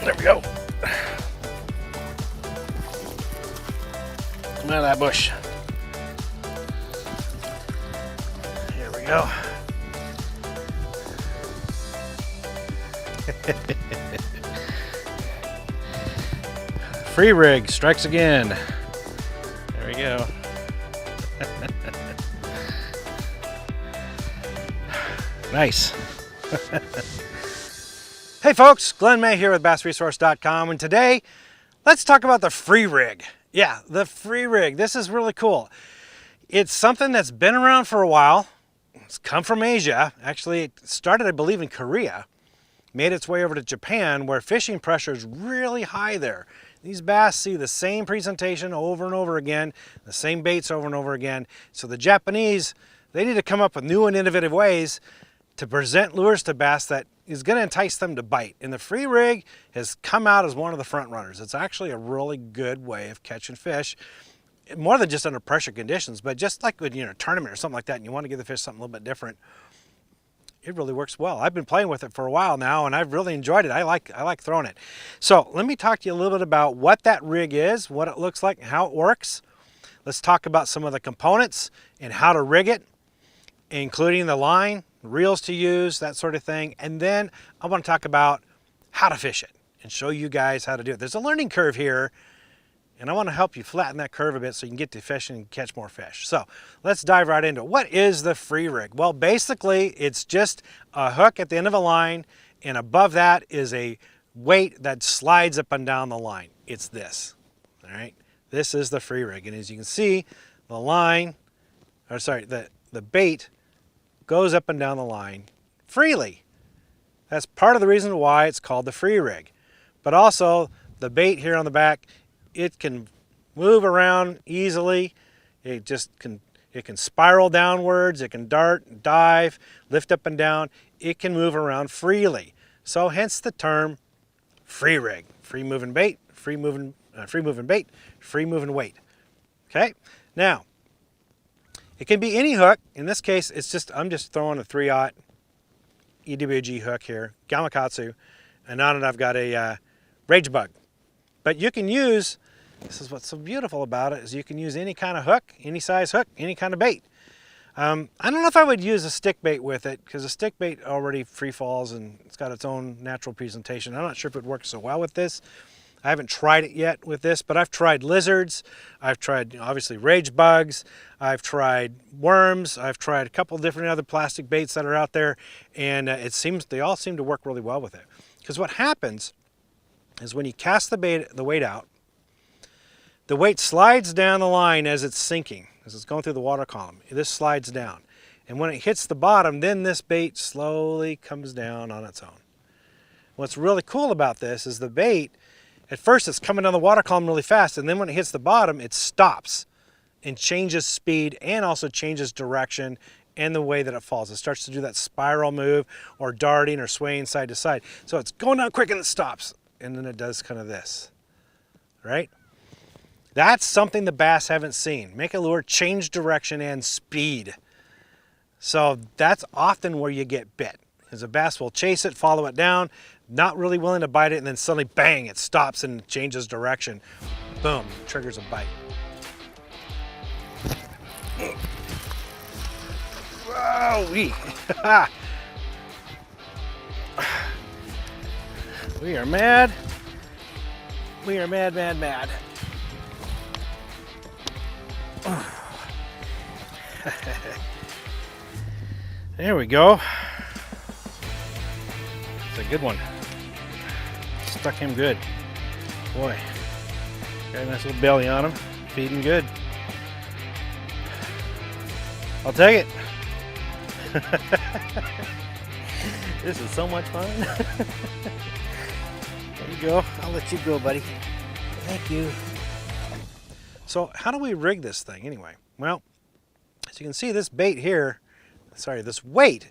There we go. Come out of that bush. Here we go. Free rig strikes again. There we go. Nice. Hey folks, Glenn May here with BassResource.com, and today let's talk about the free rig. Yeah, the free rig. This is really cool. It's something that's been around for a while. It's come from Asia. Actually, it started, I believe, in Korea. Made its way over to Japan, where fishing pressure is really high there. These bass see the same presentation over and over again, the same baits over and over again. So the Japanese, they need to come up with new and innovative ways to present lures to bass that is going to entice them to bite. And the free rig has come out as one of the front runners. It's actually a really good way of catching fish, more than just under pressure conditions, but just like when you're in a tournament or something like that and you want to give the fish something a little bit different. It really works well. I've been playing with it for a while now and I've really enjoyed it. I like throwing it. So let me talk to you a little bit about what that rig is, what it looks like, and how it works. Let's talk about some of the components and how to rig it, including the line, reels to use, that sort of thing. And then I want to talk about how to fish it and show you guys how to do it. There's a learning curve here, and I want to help you flatten that curve a bit so you can get to fishing and catch more fish. So let's dive right into it. What is the free rig? Well, basically it's just a hook at the end of a line, and above that is a weight that slides up and down the line. It's this, all right? This is the free rig. And as you can see, the line, or sorry, the bait goes up and down the line freely. That's part of the reason why it's called the free rig. But also the bait here on the back, it can move around easily. It can spiral downwards. It can dart, dive, lift up and down. It can move around freely. So hence the term free rig. Free moving bait, free moving bait, free moving weight. Okay. Now, it can be any hook. In this case, I'm just throwing a 3/0 EWG hook here, Gamakatsu, and on it I've got a Rage Bug. But you can use, this is what's so beautiful about it, is you can use any kind of hook, any size hook, any kind of bait. I don't know if I would use a stick bait with it, because a stick bait already free falls and it's got its own natural presentation. I'm not sure if it works so well with this. I haven't tried it yet with this, but I've tried lizards. I've tried, obviously, Rage Bugs. I've tried worms. I've tried a couple different other plastic baits that are out there, and they all seem to work really well with it. Because what happens is when you cast the weight out, the weight slides down the line as it's sinking, as it's going through the water column. This slides down. And when it hits the bottom, then this bait slowly comes down on its own. What's really cool about this is the bait, at first it's coming down the water column really fast, and then when it hits the bottom, it stops and changes speed and also changes direction and the way that it falls. It starts to do that spiral move or darting or swaying side to side. So it's going down quick and it stops. And then it does kind of this, right? That's something the bass haven't seen. Make a lure change direction and speed. So that's often where you get bit, because a bass will chase it, follow it down, not really willing to bite it, and then suddenly, bang, it stops and changes direction. Boom, triggers a bite. Whoa-wee. We are mad. We are mad, mad, mad. There we go. It's a good one. Stuck him good. Boy, got a nice little belly on him. Feeding good. I'll take it. This is so much fun. There you go. I'll let you go, buddy. Thank you. So how do we rig this thing anyway? Well, as you can see, this bait here, this weight,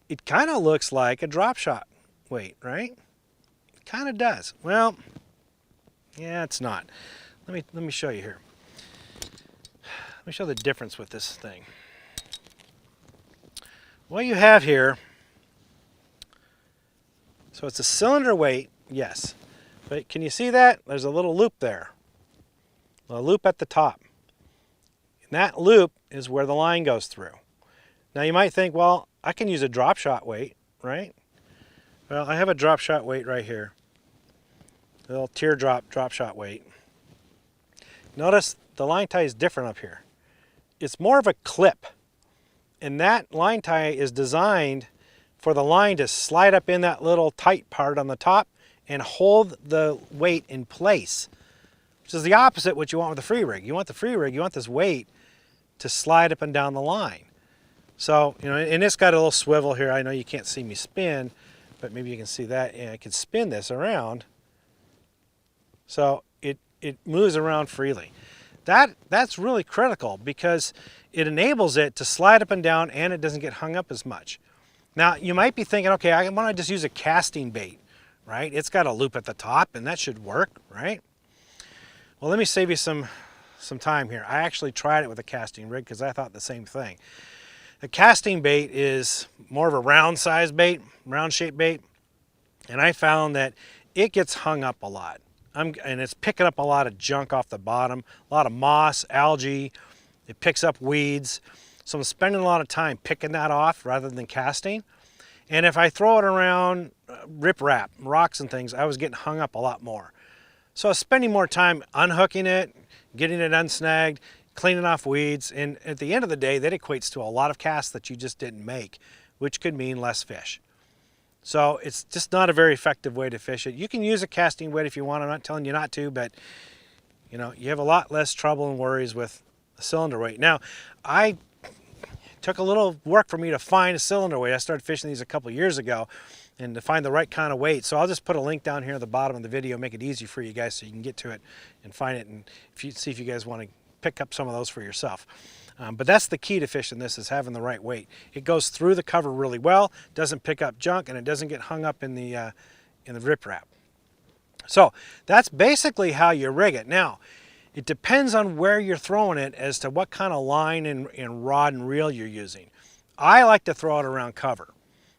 it kind of looks like a drop shot weight, right? It kind of does. Well, yeah, it's not. Let me show you here. Let me show the difference with this thing. What you have here, so it's a cylinder weight Yes. But can you see that? There's a little loop there. A loop at the top. And that loop is where the line goes through. Now you might think, well, I can use a drop shot weight, right? Well, I have a drop shot weight right here. A little teardrop drop shot weight. Notice the line tie is different up here. It's more of a clip. And that line tie is designed for the line to slide up in that little tight part on the top and hold the weight in place, which is the opposite of what you want with the free rig. You want the free rig, you want this weight to slide up and down the line. So, you know, and it's got a little swivel here. I know you can't see me spin, but maybe you can see that. And I can spin this around. So it moves around freely. That's really critical because it enables it to slide up and down and it doesn't get hung up as much. Now, you might be thinking, okay, I want to just use a casting bait, right? It's got a loop at the top and that should work, right? Well, let me save you some time here. I actually tried it with a casting rig because I thought the same thing. A casting bait is more of a round size bait, round shaped bait, and I found that it gets hung up a lot. And it's picking up a lot of junk off the bottom, a lot of moss, algae. It picks up weeds. So I'm spending a lot of time picking that off rather than casting. And if I throw it around riprap, rocks and things, I was getting hung up a lot more. So I was spending more time unhooking it, getting it unsnagged, cleaning off weeds. And at the end of the day, that equates to a lot of casts that you just didn't make, which could mean less fish. So it's just not a very effective way to fish it. You can use a casting weight if you want. I'm not telling you not to, but you know, you have a lot less trouble and worries with a cylinder weight. Now, I took a little work for me to find a cylinder weight. I started fishing these a couple years ago and to find the right kind of weight. So I'll just put a link down here at the bottom of the video, make it easy for you guys so you can get to it and find it and see if you guys want to pick up some of those for yourself. But that's the key to fishing this, is having the right weight. It goes through the cover really well, doesn't pick up junk, and it doesn't get hung up in the riprap. So that's basically how you rig it. Now, it depends on where you're throwing it as to what kind of line and rod and reel you're using. I like to throw it around cover,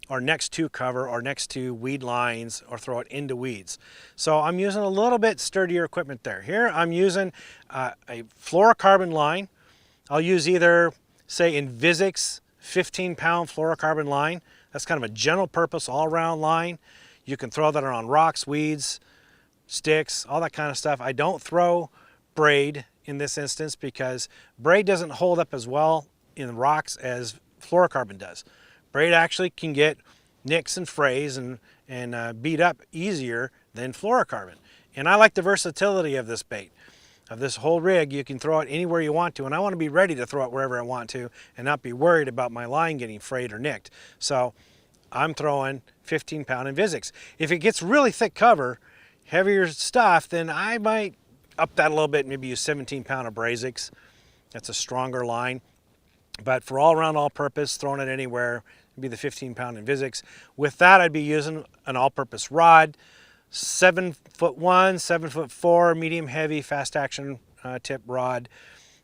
or next to cover, or next to weed lines, or throw it into weeds. So I'm using a little bit sturdier equipment there. Here I'm using a fluorocarbon line. I'll use either, say, Invisix 15-pound fluorocarbon line. That's kind of a general purpose, all-around line. You can throw that around rocks, weeds, sticks, all that kind of stuff. I don't throw braid in this instance because braid doesn't hold up as well in rocks as fluorocarbon does. Braid actually can get nicks and frays and beat up easier than fluorocarbon. And I like the versatility of this bait. Of this whole rig, you can throw it anywhere you want to, and I want to be ready to throw it wherever I want to and not be worried about my line getting frayed or nicked. So I'm throwing 15-pound Invisix. If it gets really thick cover, heavier stuff, then I might up that a little bit, maybe use 17-pound Abrazix. That's a stronger line. But for all around, all purpose, throwing it anywhere, it'd be the 15-pound Invisix. With that, I'd be using an all-purpose rod. 7'1", 7'4", medium heavy, fast action tip rod.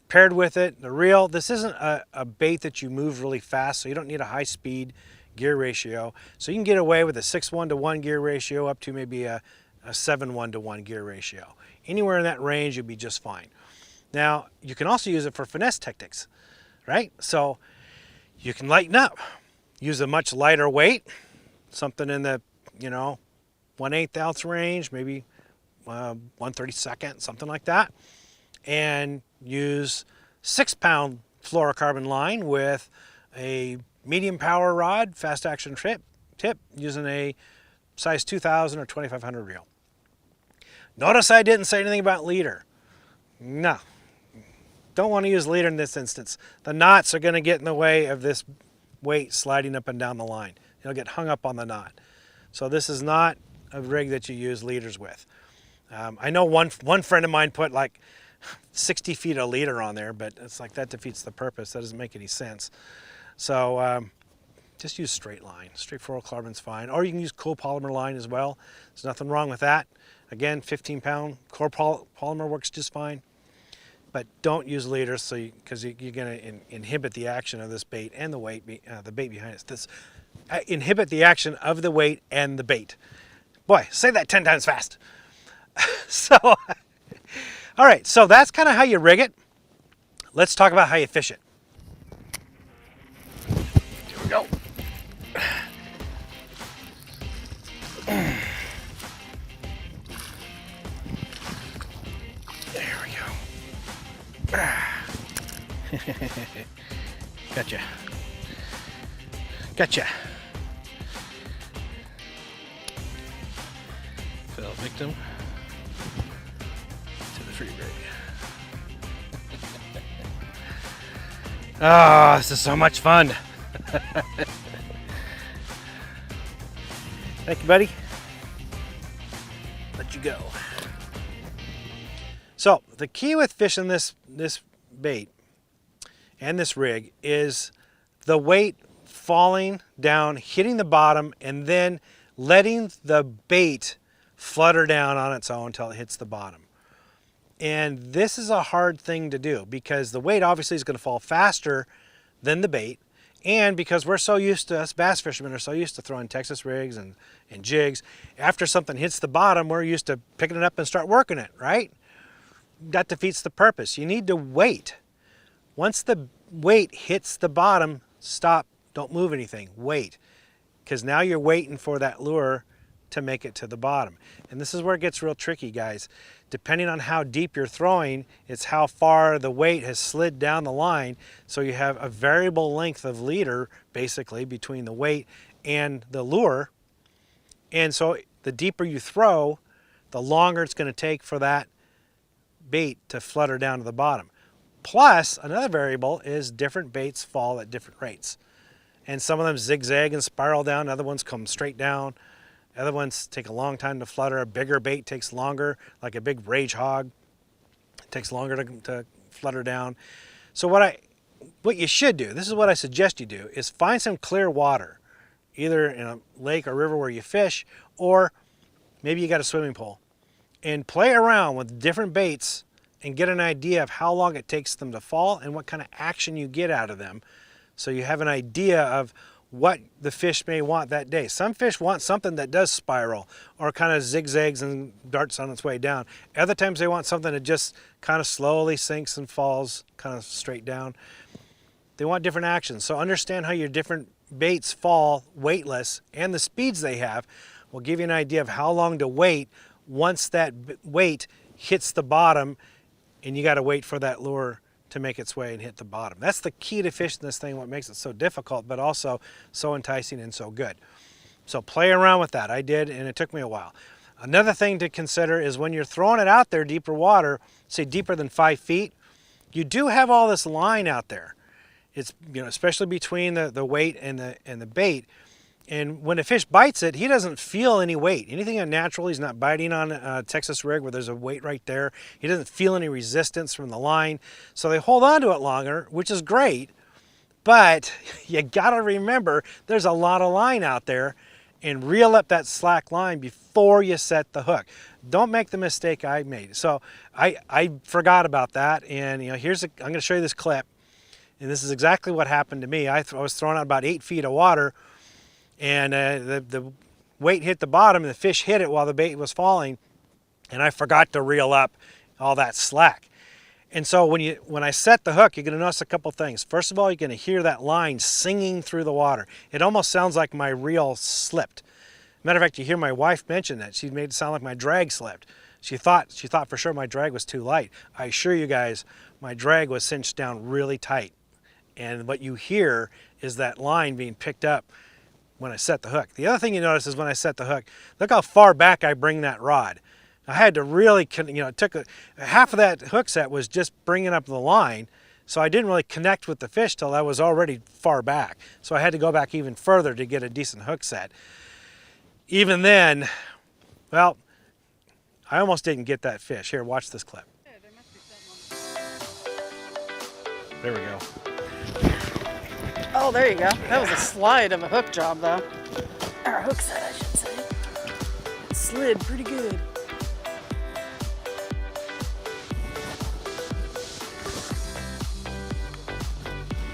Paired with it, the reel. This isn't a bait that you move really fast, so you don't need a high speed gear ratio. So you can get away with a 6:1 to 1 gear ratio up to maybe a 7:1 to 1 gear ratio. Anywhere in that range, you'll be just fine. Now, you can also use it for finesse techniques, right? So you can lighten up. Use a much lighter weight, something in the, 1/8 ounce range, maybe 1/32, something like that. And use 6-pound fluorocarbon line with a medium power rod, fast action tip using a size 2000 or 2500 reel. Notice I didn't say anything about leader. No, don't want to use leader in this instance. The knots are going to get in the way of this weight sliding up and down the line. It'll get hung up on the knot. So this is not a rig that you use leaders with. I know one friend of mine put like 60 feet of leader on there, but it's like that defeats the purpose. That doesn't make any sense. So just use straight line. Straight fluorocarbon's fine. Or you can use copolymer line as well. There's nothing wrong with that. Again, 15-pound copolymer works just fine. But don't use leaders because you're going to inhibit the action of this bait and the weight, the bait behind it. Inhibit the action of the weight and the bait. Boy, say that 10 times fast. So, all right, so that's kind of how you rig it. Let's talk about how you fish it. Here we go. There we go. Gotcha. Gotcha. Fell victim to the free rig. Oh, this is so much fun. Thank you, buddy. Let you go. So the key with fishing this bait and this rig is the weight falling down, hitting the bottom, and then letting the bait flutter down on its own until it hits the bottom. And this is a hard thing to do because the weight obviously is going to fall faster than the bait, and because we're so used to, us bass fishermen are so used to throwing Texas rigs and jigs, after something hits the bottom, we're used to picking it up and start working it, right? That defeats the purpose. You need to wait. Once the weight hits the bottom, stop, don't move anything, wait. Because now you're waiting for that lure to make it to the bottom. And this is where it gets real tricky, guys. Depending on how deep you're throwing, it's how far the weight has slid down the line. So you have a variable length of leader, basically, between the weight and the lure. And so the deeper you throw, the longer it's going to take for that bait to flutter down to the bottom. Plus, another variable is different baits fall at different rates. And some of them zigzag and spiral down, other ones come straight down. Other ones take a long time to flutter. A bigger bait takes longer, like a big rage hog. It takes longer to flutter down. So what you should do, this is what I suggest you do, is find some clear water, either in a lake or river where you fish, or maybe you got a swimming pool, and play around with different baits and get an idea of how long it takes them to fall and what kind of action you get out of them, so you have an idea of what the fish may want that day. Some fish want something that does spiral or kind of zigzags and darts on its way down. Other times they want something that just kind of slowly sinks and falls kind of straight down. They want different actions. So understand how your different baits fall weightless, and the speeds they have will give you an idea of how long to wait once that weight hits the bottom, and you got to wait for that lure to make its way and hit the bottom. That's the key to fishing this thing, what makes it so difficult, but also so enticing and so good. So play around with that. I did, and it took me a while. Another thing to consider is when you're throwing it out there, deeper water, say deeper than 5 feet, you do have all this line out there. It's, you know, especially between the weight and the bait. And when a fish bites it, he doesn't feel any weight. Anything unnatural, he's not biting on a Texas rig where there's a weight right there. He doesn't feel any resistance from the line. So they hold on to it longer, which is great. But you gotta remember, there's a lot of line out there, and reel up that slack line before you set the hook. Don't make the mistake I made. So I forgot about that. And you know, I'm gonna show you this clip. And this is exactly what happened to me. I was throwing out about 8 feet of water, and the weight hit the bottom, and the fish hit it while the bait was falling, and I forgot to reel up all that slack. And so when I set the hook, you're going to notice a couple things. First of all, you're going to hear that line singing through the water. It almost sounds like my reel slipped. Matter of fact, you hear my wife mention that. She made it sound like my drag slipped. She thought for sure my drag was too light. I assure you guys, my drag was cinched down really tight. And what you hear is that line being picked up when I set the hook. The other thing you notice is when I set the hook, look how far back I bring that rod. I had to really, you know, it took half of that hook set was just bringing up the line, so I didn't really connect with the fish till I was already far back. So I had to go back even further to get a decent hook set. Even then, well, I almost didn't get that fish. Here, watch this clip. There we go. Oh, there you go. That was a slide of a hook job, though. Or a hook set, I should say. It slid pretty good.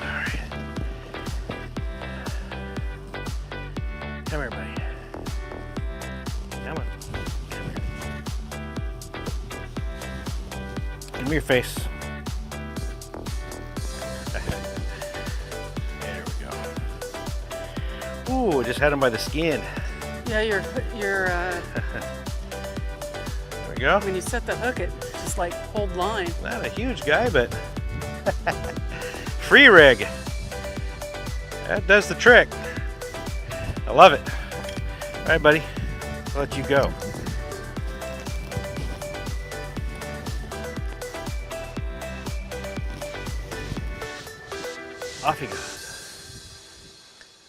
All right. Come here, buddy. Come on. me your face. There we go. Ooh, just had him by the skin. Yeah, your There we go. when you set the hook, it just like hold line. Not a huge guy, but free rig. That does the trick. I love it. All right, buddy. I'll let you go. Off he goes.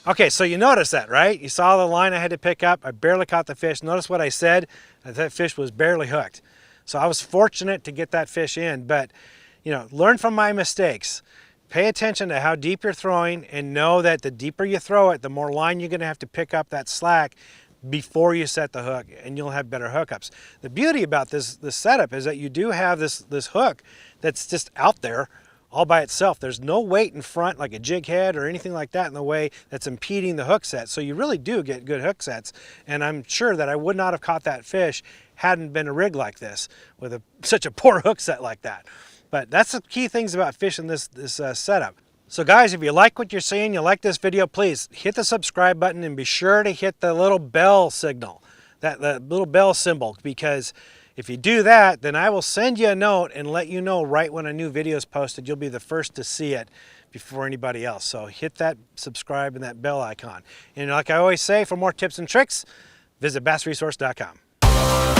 Okay, so you noticed that, right? You saw the line I had to pick up. I barely caught the fish. Notice what I said. That fish was barely hooked. So I was fortunate to get that fish in, but you know, learn from my mistakes. Pay attention to how deep you're throwing and know that the deeper you throw it, the more line you're gonna have to pick up that slack before you set the hook, and you'll have better hookups. The beauty about this setup is that you do have this hook that's just out there all by itself. There's no weight in front like a jig head or anything like that in the way that's impeding the hook set. So you really do get good hook sets. And I'm sure that I would not have caught that fish hadn't been a rig like this with such a poor hook set like that. But that's the key things about fishing this setup. So guys, if you like what you're seeing, you like this video, please hit the subscribe button and be sure to hit the little bell signal, that little bell symbol, because if you do that, then I will send you a note and let you know right when a new video is posted. You'll be the first to see it before anybody else. So hit that subscribe and that bell icon. And like I always say, for more tips and tricks, visit bassresource.com.